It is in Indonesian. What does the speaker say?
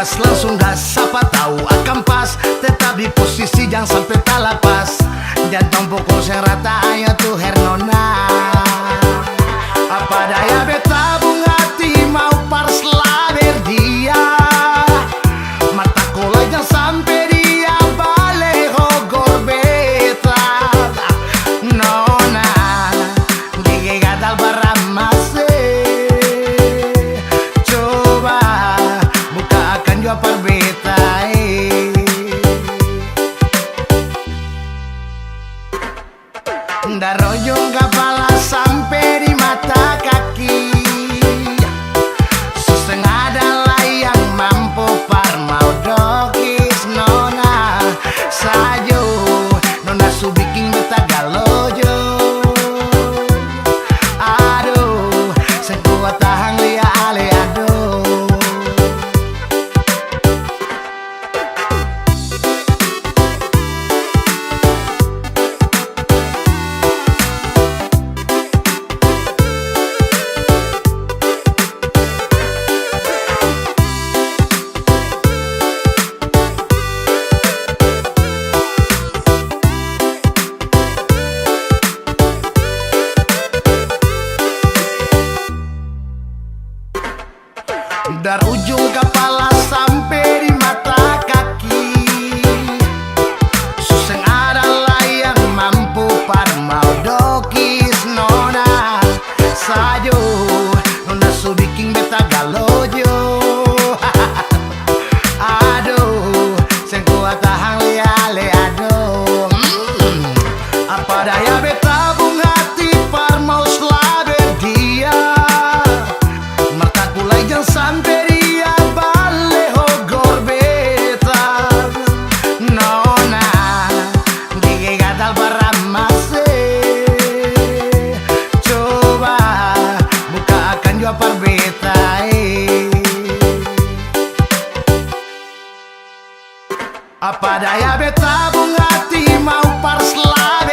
gas, langsung gas. Siapa tahu akan pas, tetap di posisi jangan sampai tak lepas. Jantung pukul serata ayo tuh Hernona. Apa daya beta bunga hati mau pars laber dia. Mataku lagi sampai dia balik hogor beta. Nona, gigi gatal baramase. Coba buka akan jua par beta. Dari ujung kepala sampai di mata kaki, setengah adalah yang mampu par mau dokis. Nona sajo, nona su bikin beta galojo. Aduh, sekuat tahan lia ale aduh. Dari ujung kepala sampai di mata kaki, suseng adalah yang mampu par mau dokis. Nona sajo, nona su bikin beta galojo. Aduh, seng kuat tahan liale aduh. Apa daya beta bunga hati par mau slaber dia. Mataku lagi jangan sampai dia balik hogor beta. Nona, gigi gatal baramase. Coba buka akan jua par beta. Apa daya beta bunga hati mau par slabe